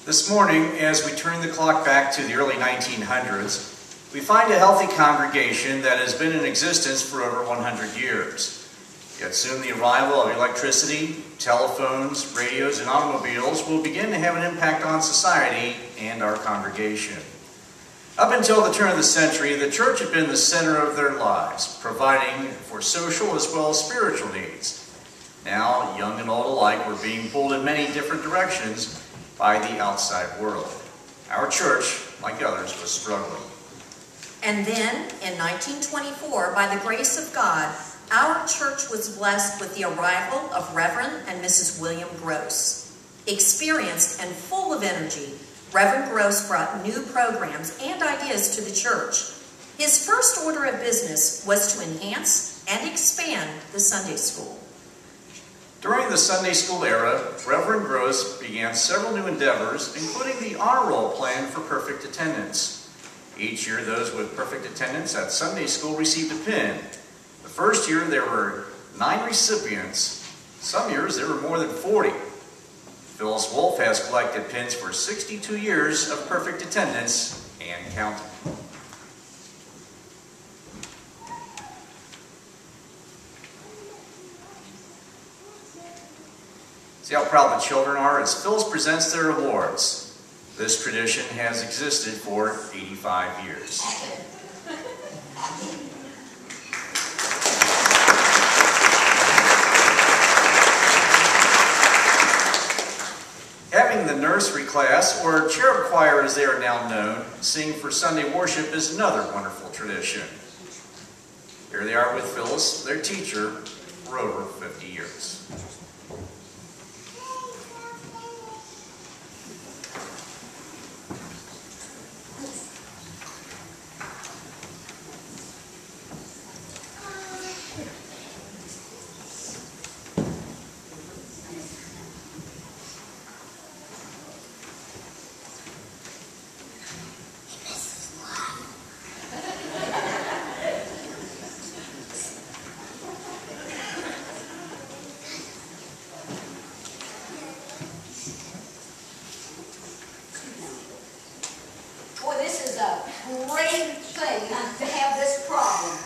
This morning, as we turn the clock back to the early 1900s, we find a healthy congregation that has been in existence for over 100 years. Yet soon the arrival of electricity, telephones, radios, and automobiles will begin to have an impact on society and our congregation. Up until the turn of the century, the church had been the center of their lives, providing for social as well as spiritual needs. Now, young and old alike were being pulled in many different directions by the outside world. Our church, like others, was struggling. And then, in 1924, by the grace of God, our church was blessed with the arrival of Reverend and Mrs. William Gross. Experienced and full of energy, Reverend Gross brought new programs and ideas to the church. His first order of business was to enhance and expand the Sunday school. During the Sunday school era, Reverend Gross began several new endeavors, including the honor roll plan for perfect attendance. Each year, those with perfect attendance at Sunday school received a pin. The first year, there were 9 recipients. Some years, there were more than 40. Phyllis Wolfe has collected pins for 62 years of perfect attendance and counting. See how proud the children are as Phyllis presents their awards. This tradition has existed for 85 years. Having the nursery class, or cherub choir as they are now known, sing for Sunday worship is another wonderful tradition. Here they are with Phyllis, their teacher, for over 50 years. Great thing to have this problem.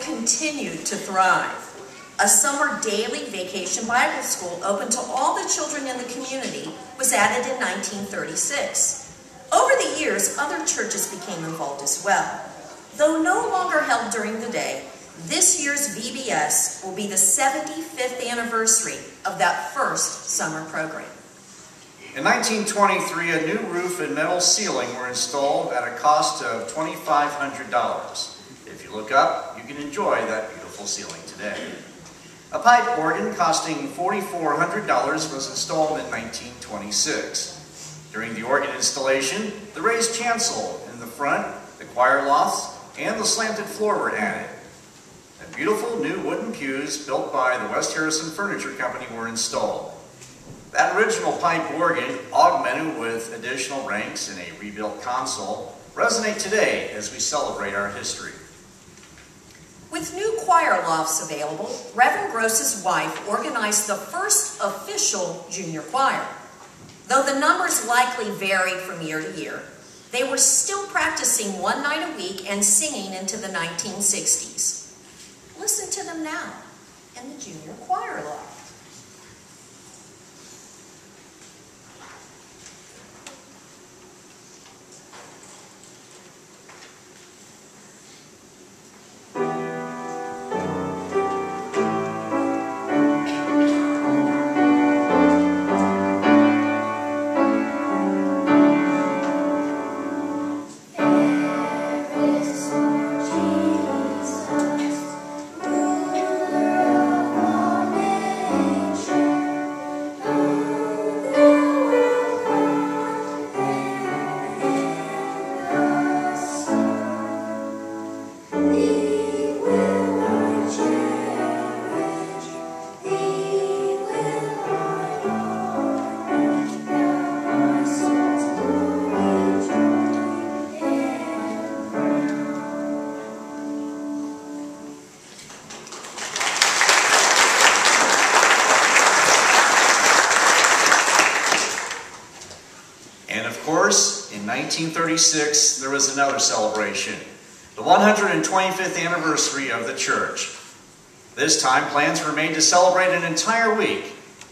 Continued to thrive. A summer daily vacation Bible school open to all the children in the community was added in 1936. Over the years, other churches became involved as well. Though no longer held during the day, this year's VBS will be the 75th anniversary of that first summer program. In 1923, a new roof and metal ceiling were installed at a cost of $2,500. If you look up, you can enjoy that beautiful ceiling today. A pipe organ costing $4,400 was installed in 1926. During the organ installation, the raised chancel in the front, the choir lofts, and the slanted floor were added. And beautiful new wooden pews built by the West Harrison Furniture Company were installed. That original pipe organ, augmented with additional ranks and a rebuilt console, resonate today as we celebrate our history. With new choir lofts available, Reverend Gross's wife organized the first official junior choir. Though the numbers likely varied from year to year, they were still practicing one night a week and singing into the 1960s. Listen to them now in the junior choir loft. Of course, in 1936, there was another celebration, the 125th anniversary of the church. This time, plans were made to celebrate an entire week.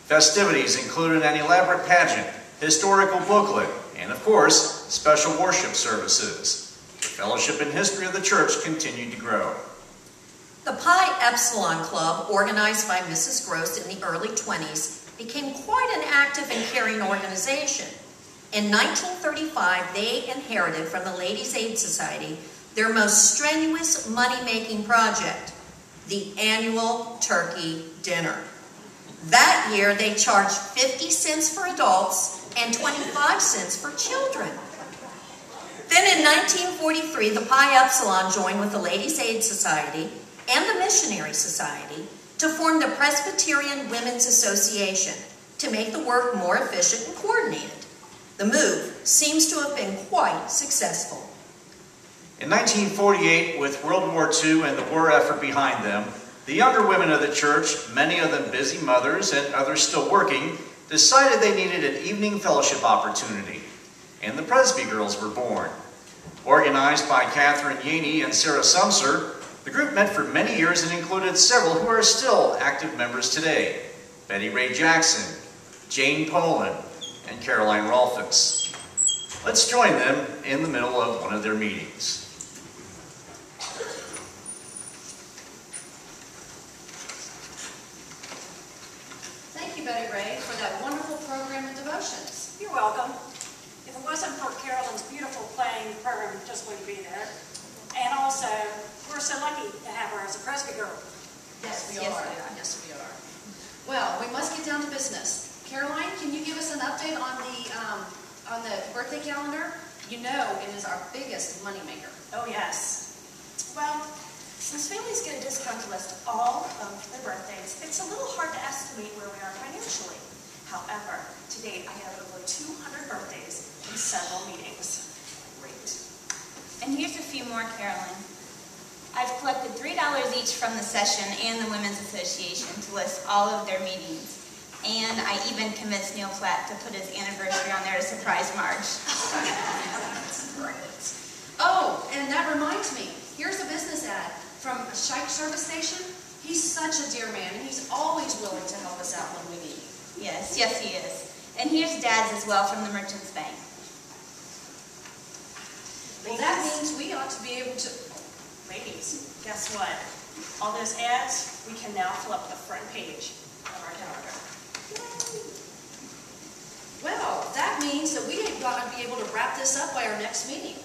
Festivities included an elaborate pageant, historical booklet, and of course, special worship services. The fellowship and history of the church continued to grow. The Pi Epsilon Club, organized by Mrs. Gross in the early 20s, became quite an active and caring organization. In 1935, they inherited from the Ladies' Aid Society their most strenuous money-making project, the annual turkey dinner. That year, they charged 50 cents for adults and 25 cents for children. Then in 1943, the Pi Epsilon joined with the Ladies' Aid Society and the Missionary Society to form the Presbyterian Women's Association to make the work more efficient and coordinated. The move seems to have been quite successful. In 1948, with World War II and the war effort behind them, the younger women of the church, many of them busy mothers and others still working, decided they needed an evening fellowship opportunity, and the Presby Girls were born. Organized by Catherine Yaney and Sarah Sumser, the group met for many years and included several who are still active members today: Betty Ray Jackson, Jane Poland, and Caroline Rolfus. Let's join them in the middle of one of their meetings. Thank you, Betty Ray, for that wonderful program of devotions. You're welcome. If it wasn't for Carolyn's beautiful playing, the program just wouldn't be there. And also, we're so lucky to have her as a Presby girl. Yes, we are. Yes, we are. Well, we must get down to business. Caroline, can you give us an update on the birthday calendar? You know it is our biggest moneymaker. Oh, yes. Well, since families get a discount to list all of their birthdays, it's a little hard to estimate where we are financially. However, to date, I have over 200 birthdays in several meetings. Great. And here's a few more, Carolyn. I've collected $3 each from the session and the Women's Association to list all of their meetings. And I even convinced Neil Platt to put his anniversary on there to surprise Marge. That's great. Oh, and that reminds me. Here's a business ad from a Shike service station. He's such a dear man, and he's always willing to help us out when we need. Yes, yes he is. And here's Dad's as well from the Merchants Bank. Well, that means we ought to be able to... ladies, guess what? All those ads, we can now fill up the front page of our calendar. Well, that means that we ain't gonna be able to wrap this up by our next meeting.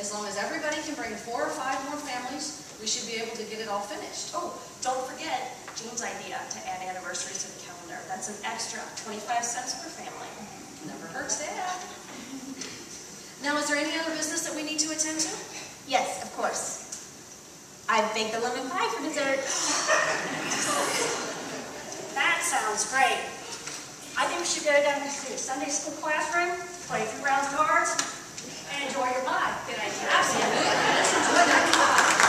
As long as everybody can bring 4 or 5 more families, we should be able to get it all finished. Oh, don't forget Jean's idea to add anniversaries to the calendar. That's an extra 25 cents per family. Never hurts to add. Now, is there any other business that we need to attend to? Yes, of course. I've baked a lemon pie for dessert. That sounds great. I think we should go down to the Sunday school classroom, play a few rounds of cards, and enjoy your pie. Good idea. Absolutely. Let's enjoy that pie.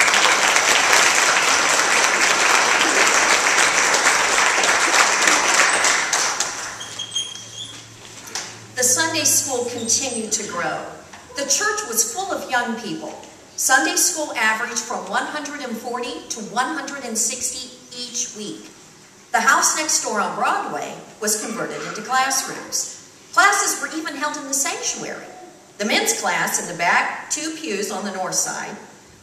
The Sunday school continued to grow. The church was full of young people. Sunday school averaged from 140 to 160 each week. The house next door on Broadway was converted into classrooms. Classes were even held in the sanctuary. The men's class in the back, 2 pews on the north side.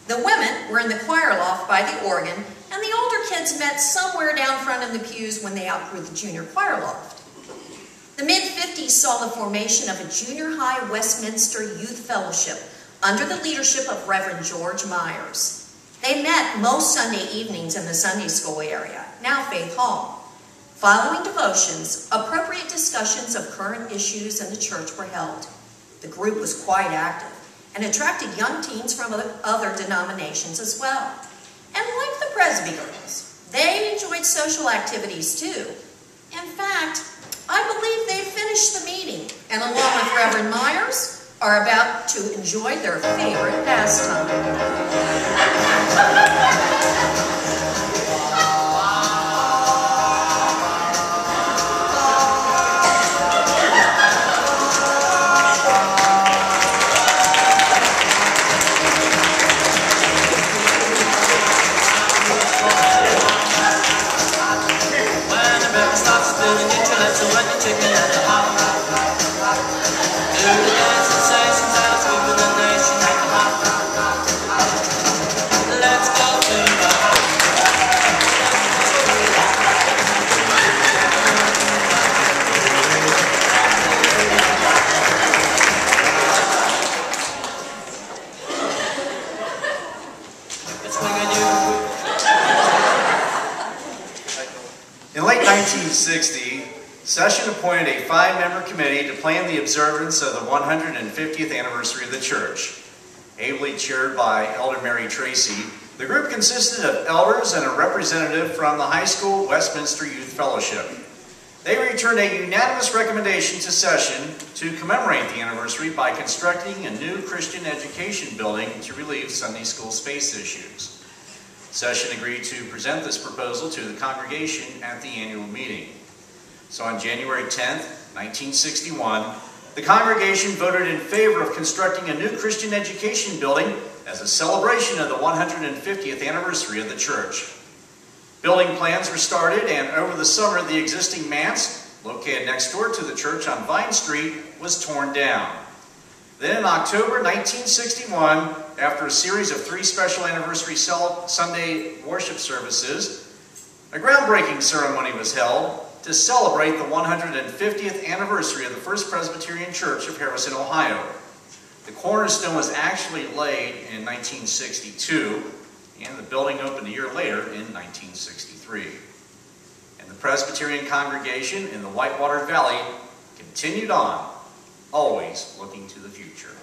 The women were in the choir loft by the organ, and the older kids met somewhere down front in the pews when they outgrew the junior choir loft. The mid-50s saw the formation of a junior high Westminster Youth Fellowship under the leadership of Reverend George Myers. They met most Sunday evenings in the Sunday school area, now Faith Hall. Following devotions, appropriate discussions of current issues in the church were held. The group was quite active and attracted young teens from other denominations as well. And like the Presby girls, they enjoyed social activities too. In fact, I believe they've finished the meeting and along with Reverend Myers are about to enjoy their favorite pastime. In late 1960, Session appointed a 5-member committee to plan the observance of the 150th anniversary of the church. Ably chaired by Elder Mary Tracy, the group consisted of elders and a representative from the high school Westminster Youth Fellowship. They returned a unanimous recommendation to Session to commemorate the anniversary by constructing a new Christian education building to relieve Sunday school space issues. Session agreed to present this proposal to the congregation at the annual meeting. So on January 10th, 1961, the congregation voted in favor of constructing a new Christian education building as a celebration of the 150th anniversary of the church. Building plans were started, and over the summer, the existing manse, located next door to the church on Vine Street, was torn down. Then in October 1961, after a series of 3 special anniversary Sunday worship services, a groundbreaking ceremony was held to celebrate the 150th anniversary of the First Presbyterian Church of Harrison, Ohio. The cornerstone was actually laid in 1962, and the building opened a year later in 1963. And the Presbyterian congregation in the Whitewater Valley continued on, always looking to the future.